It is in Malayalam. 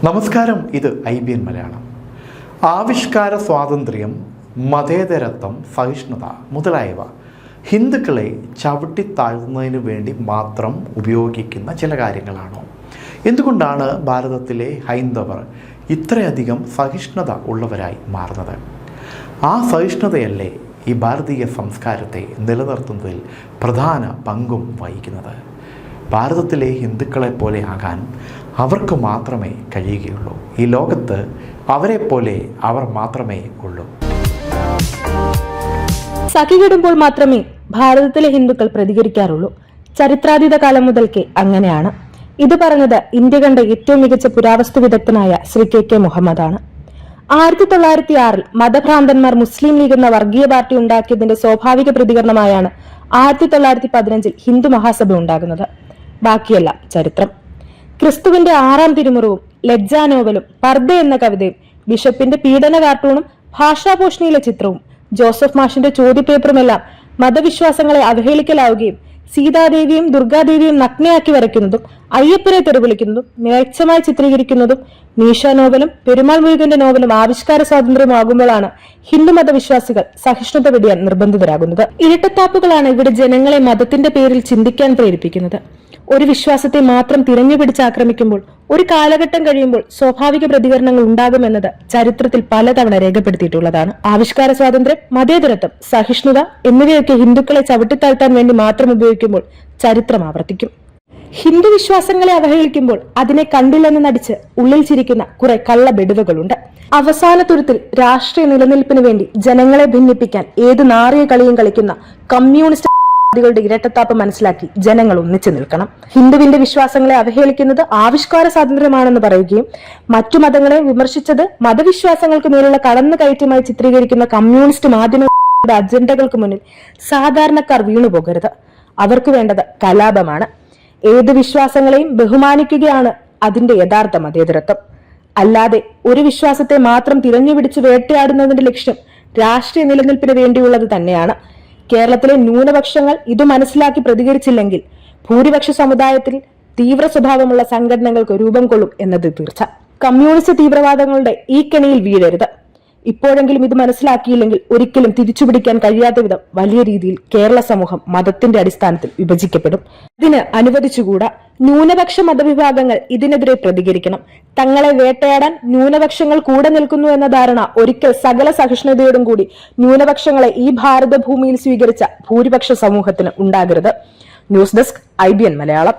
നമസ്കാരം, ഇത് IBN മലയാളം. ആവിഷ്കാര സ്വാതന്ത്ര്യം, മതേതരത്വം, സഹിഷ്ണുത മുതലായവ ഹിന്ദുക്കളെ ചവിട്ടിത്താഴ്ത്തുന്നതിന് വേണ്ടി മാത്രം ഉപയോഗിക്കുന്ന ചില കാര്യങ്ങളാണോ? എന്തുകൊണ്ടാണ് ഭാരതത്തിലെ ഹൈന്ദവർ ഇത്രയധികം സഹിഷ്ണുത ഉള്ളവരായി മാറുന്നത്? ആ സഹിഷ്ണുതയല്ലേ ഈ ഭാരതീയ സംസ്കാരത്തെ നിലനിർത്തുന്നതിൽ പ്രധാന പങ്കും വഹിക്കുന്നത്? ഭാരതത്തിലെ ഹിന്ദുക്കളെ പോലെ ആകാൻ അവർക്ക് മാത്രമേ കഴിയുകയുള്ളൂ. ഈ ലോകത്ത് അവരെപ്പോലെ അവർ മാത്രമേ ഉള്ളൂ. സഖികിടുമ്പോൾ മാത്രമേ ഭാരതത്തിലെ ഹിന്ദുക്കൾ പ്രതികരിക്കാറുള്ളൂ. ചരിത്രാതീത കാലം മുതൽക്കേ അങ്ങനെയാണ്. ഇത് പറഞ്ഞത് ഇന്ത്യ കണ്ട ഏറ്റവും മികച്ച പുരാവസ്തു വിദഗ്ധനായ ശ്രീ KK മുഹമ്മദാണ്. 1906 മതഭ്രാന്തന്മാർ മുസ്ലിം ലീഗ് എന്ന വർഗീയ പാർട്ടി ഉണ്ടാക്കിയതിന്റെ സ്വാഭാവിക പ്രതികരണമായാണ് 1915 ഹിന്ദു മഹാസഭ ഉണ്ടാകുന്നത്. ബാക്കിയെല്ലാം ചരിത്രം. ക്രിസ്തുവിന്റെ 6ാം തിരുമുറിവും ലജ്ജാ നോവലും പർദ്ദ എന്ന കവിതയും ബിഷപ്പിന്റെ പീഡന കാർട്ടൂണും ഭാഷാഭൂഷണിയിലെ ചിത്രവും ജോസഫ് മാഷിന്റെ ചോദ്യപേപ്പറുമെല്ലാം മതവിശ്വാസങ്ങളെ അവഹേളിക്കലാവുകയും സീതാദേവിയും ദുർഗാദേവിയും നഗ്നയാക്കി വരയ്ക്കുന്നതും അയ്യപ്പനെ തെറിവിളിക്കുന്നതും മികച്ചമായി ചിത്രീകരിക്കുന്നതും മീശ നോവലും പെരുമാൾ മുരുകന്റെ നോവലും ആവിഷ്കാര സ്വാതന്ത്ര്യമാകുമ്പോഴാണ് ഹിന്ദു മതവിശ്വാസികൾ സഹിഷ്ണുത വെടിയാൻ നിർബന്ധിതരാകുന്നത്. ഇരട്ടത്താപ്പുകളാണ് ഇവിടെ ജനങ്ങളെ മതത്തിന്റെ പേരിൽ ചിന്തിക്കാൻ പ്രേരിപ്പിക്കുന്നത്. ഒരു വിശ്വാസത്തെ മാത്രം തിരഞ്ഞുപിടിച്ച് ആക്രമിക്കുമ്പോൾ ഒരു കാലഘട്ടം കഴിയുമ്പോൾ സ്വാഭാവിക പ്രതികരണങ്ങൾ ഉണ്ടാകുമെന്നത് ചരിത്രത്തിൽ പലതവണ രേഖപ്പെടുത്തിയിട്ടുള്ളതാണ്. ആവിഷ്കാര സ്വാതന്ത്ര്യം, മതേതരത്വം, സഹിഷ്ണുത എന്നിവയൊക്കെ ഹിന്ദുക്കളെ ചവിട്ടിത്താഴ്ത്താൻ വേണ്ടി മാത്രം ഉപയോഗിക്കുമ്പോൾ ചരിത്രം ആവർത്തിക്കും. ഹിന്ദു വിശ്വാസങ്ങളെ അവഹേളിക്കുമ്പോൾ അതിനെ കണ്ടില്ലെന്ന് നടിച്ച് ഉള്ളിൽ ചിരിക്കുന്ന കുറെ കള്ളബെടുവകളുണ്ട്. അവസാന തുരുത്തിൽ രാഷ്ട്രീയ നിലനിൽപ്പിന് വേണ്ടി ജനങ്ങളെ ഭിന്നിപ്പിക്കാൻ ഏത് നാറിയ കളിയും കളിക്കുന്ന കമ്മ്യൂണിസ്റ്റ് ളുടെ ഇരട്ടത്താപ്പ് മനസ്സിലാക്കി ജനങ്ങൾ ഒന്നിച്ചു നിൽക്കണം. ഹിന്ദുവിന്റെ വിശ്വാസങ്ങളെ അവഹേളിക്കുന്നത് ആവിഷ്കാര സ്വാതന്ത്ര്യമാണെന്ന് പറയുകയും മറ്റു മതങ്ങളെ വിമർശിച്ചത് മതവിശ്വാസങ്ങൾക്ക് മേലുള്ള കടന്നുകയറ്റമായി ചിത്രീകരിക്കുന്ന കമ്മ്യൂണിസ്റ്റ് മാധ്യമങ്ങളുടെ അജണ്ടകൾക്ക് മുന്നിൽ സാധാരണക്കാർ വീണുപോകരുത്. അവർക്ക് വേണ്ടത് കലാപമാണ്. ഏത് വിശ്വാസങ്ങളെയും ബഹുമാനിക്കുകയാണ് അതിന്റെ യഥാർത്ഥ മതേതരത്വം. അല്ലാതെ ഒരു വിശ്വാസത്തെ മാത്രം തിരഞ്ഞുപിടിച്ച് വേട്ടയാടുന്നതിന്റെ ലക്ഷ്യം രാഷ്ട്രീയ നിലനിൽപ്പിന് വേണ്ടിയുള്ളത് തന്നെയാണ്. കേരളത്തിലെ ന്യൂനപക്ഷങ്ങൾ ഇത് മനസ്സിലാക്കി പ്രതികരിച്ചില്ലെങ്കിൽ ഭൂരിപക്ഷ സമുദായത്തിൽ തീവ്ര സ്വഭാവമുള്ള സംഘടനകൾക്ക് രൂപം കൊള്ളും എന്നത് തീർച്ച. കമ്മ്യൂണിസ്റ്റ് തീവ്രവാദങ്ങളുടെ ഈ കെണിയിൽ വീഴരുത്. ഇപ്പോഴെങ്കിലും ഇത് മനസ്സിലാക്കിയില്ലെങ്കിൽ ഒരിക്കലും തിരിച്ചുപിടിക്കാൻ കഴിയാത്ത വിധം വലിയ രീതിയിൽ കേരള സമൂഹം മതത്തിന്റെ അടിസ്ഥാനത്തിൽ വിഭജിക്കപ്പെടും. ഇതിന് അനുവദിച്ചുകൂടാ. ന്യൂനപക്ഷ മതവിഭാഗങ്ങൾ ഇതിനെതിരെ പ്രതികരിക്കണം. തങ്ങളെ വേട്ടയാടാൻ ന്യൂനപക്ഷങ്ങൾ കൂടെ നിൽക്കുന്നു എന്ന ധാരണ ഒരിക്കൽ സകല സഹിഷ്ണുതയോടും കൂടി ന്യൂനപക്ഷങ്ങളെ ഈ ഭാരതഭൂമിയിൽ സ്വീകരിച്ച ഭൂരിപക്ഷ സമൂഹത്തിന് ഉണ്ടാകരുത്. News desk IBN Malayalam.